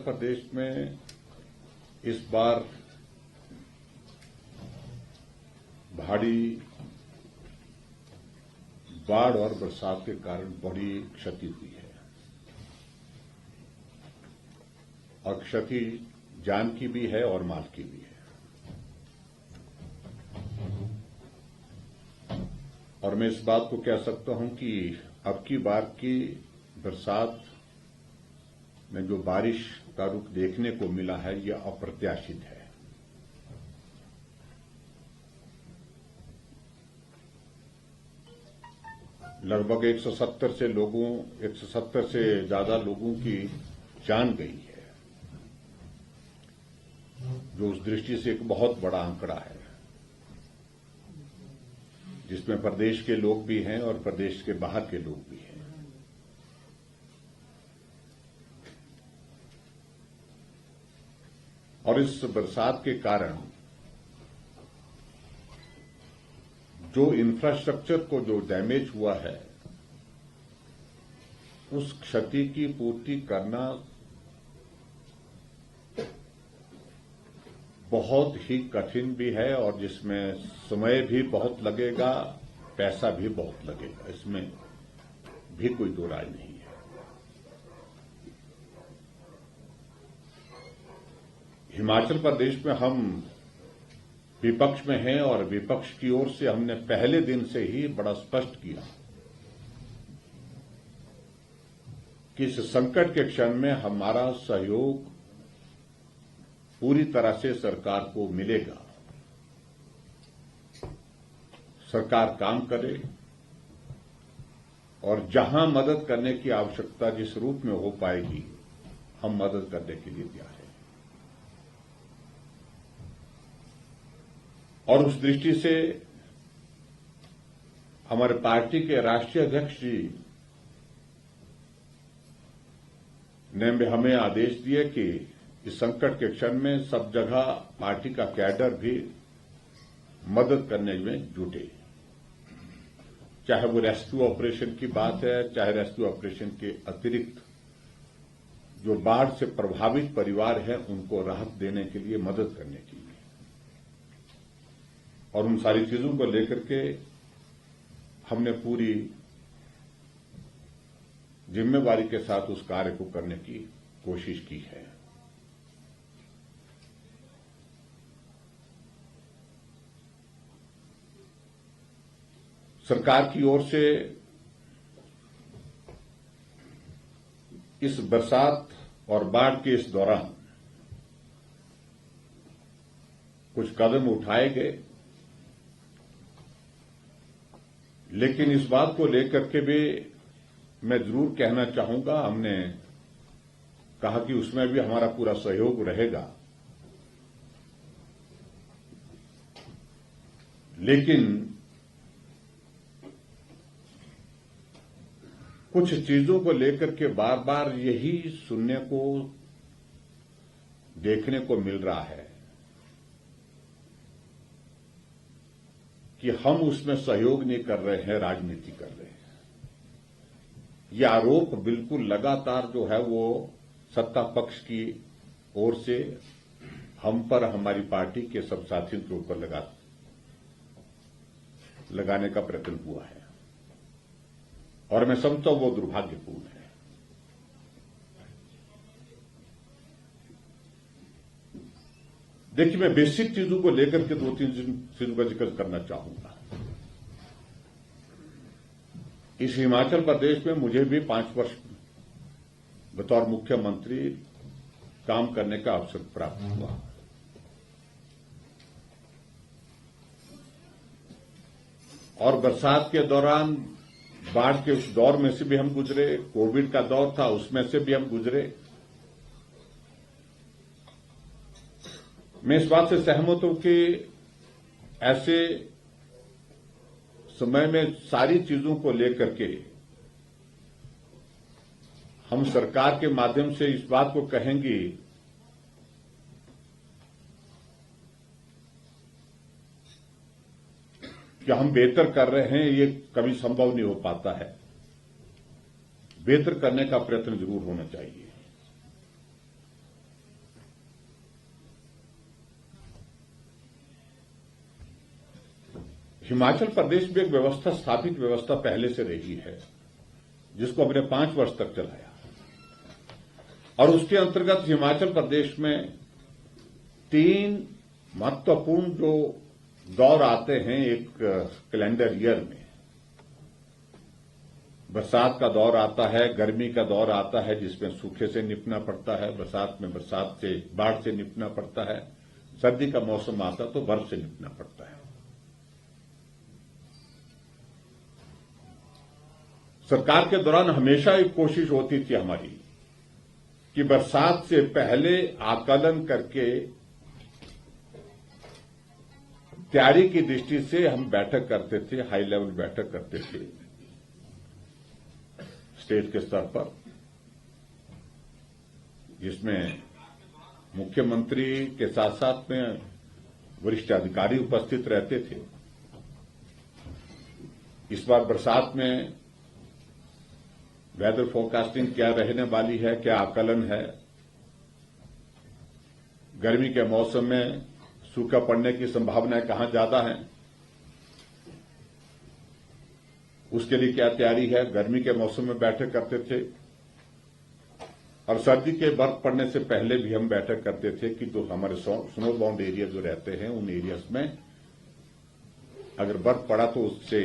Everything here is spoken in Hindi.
प्रदेश में इस बार भारी बाढ़ और बरसात के कारण बड़ी क्षति हुई है और क्षति जान की भी है और माल की भी है। और मैं इस बात को कह सकता हूं कि अब की बार की बरसात में जो बारिश का रुख देखने को मिला है यह अप्रत्याशित है। लगभग 170 से ज्यादा लोगों की जान गई है, जो उस दृष्टि से एक बहुत बड़ा आंकड़ा है, जिसमें प्रदेश के लोग भी हैं और प्रदेश के बाहर के लोग भी हैं। और इस बरसात के कारण जो इंफ्रास्ट्रक्चर को जो डैमेज हुआ है, उस क्षति की पूर्ति करना बहुत ही कठिन भी है और जिसमें समय भी बहुत लगेगा, पैसा भी बहुत लगेगा, इसमें भी कोई दो राय नहीं है। हिमाचल प्रदेश में हम विपक्ष में हैं और विपक्ष की ओर से हमने पहले दिन से ही बड़ा स्पष्ट किया कि इस संकट के क्षण में हमारा सहयोग पूरी तरह से सरकार को मिलेगा। सरकार काम करे और जहां मदद करने की आवश्यकता जिस रूप में हो पाएगी, हम मदद करने के लिए तैयार हैं। और उस दृष्टि से हमारे पार्टी के राष्ट्रीय अध्यक्ष जी ने हमें आदेश दिए कि इस संकट के क्षण में सब जगह पार्टी का कैडर भी मदद करने में जुटे, चाहे वो रेस्क्यू ऑपरेशन की बात है, चाहे रेस्क्यू ऑपरेशन के अतिरिक्त जो बाढ़ से प्रभावित परिवार हैं उनको राहत देने के लिए, मदद करने के लिए। और उन सारी चीजों को लेकर के हमने पूरी जिम्मेवारी के साथ उस कार्य को करने की कोशिश की है। सरकार की ओर से इस बरसात और बाढ़ के इस दौरान कुछ कदम उठाए गए, लेकिन इस बात को लेकर के भी मैं जरूर कहना चाहूंगा, हमने कहा कि उसमें भी हमारा पूरा सहयोग रहेगा, लेकिन कुछ चीजों को लेकर के बार बार यही सुनने को, देखने को मिल रहा है कि हम उसमें सहयोग नहीं कर रहे हैं, राजनीति कर रहे हैं। यह आरोप बिल्कुल लगातार जो है वो सत्ता पक्ष की ओर से हम पर, हमारी पार्टी के सब साथियों के ऊपर लगाने का प्रयत्न हुआ है और मैं समझता हूं वो दुर्भाग्यपूर्ण है। देखिए, मैं बेसिक चीजों को लेकर के 2-3 चीजों का जिक्र करना चाहूंगा। इस हिमाचल प्रदेश में मुझे भी 5 वर्ष बतौर मुख्यमंत्री काम करने का अवसर प्राप्त हुआ। और बरसात के दौरान बाढ़ के उस दौर में से भी हम गुजरे, कोविड का दौर था उसमें से भी हम गुजरे। मैं इस बात से सहमत हूं कि ऐसे समय में सारी चीजों को लेकर के हम सरकार के माध्यम से इस बात को कहेंगे कि हम बेहतर कर रहे हैं, ये कभी संभव नहीं हो पाता है। बेहतर करने का प्रयत्न जरूर होना चाहिए। हिमाचल प्रदेश में एक व्यवस्था, स्थापित व्यवस्था पहले से रही है, जिसको हमने 5 वर्ष तक चलाया, और उसके अंतर्गत हिमाचल प्रदेश में 3 महत्वपूर्ण जो दौर आते हैं एक कैलेंडर ईयर में। बरसात का दौर आता है, गर्मी का दौर आता है जिसमें सूखे से निपटना पड़ता है, बरसात में बाढ़ से निपटना पड़ता है, सर्दी का मौसम आता तो बर्फ से निपटना पड़ता है। सरकार के दौरान हमेशा एक कोशिश होती थी हमारी कि बरसात से पहले आकलन करके तैयारी की दृष्टि से हम बैठक करते थे, हाई लेवल बैठक करते थे स्टेट के स्तर पर, जिसमें मुख्यमंत्री के साथ साथ में वरिष्ठ अधिकारी उपस्थित रहते थे। इस बार बरसात में वेदर फोरकास्टिंग क्या रहने वाली है, क्या आकलन है, गर्मी के मौसम में सूखा पड़ने की संभावनाएं कहां ज्यादा हैं, उसके लिए क्या तैयारी है, गर्मी के मौसम में बैठक करते थे। और सर्दी के बर्फ पड़ने से पहले भी हम बैठक करते थे कि जो हमारे स्नो बाउंड एरिया जो रहते हैं उन एरियाज में अगर बर्फ पड़ा तो उससे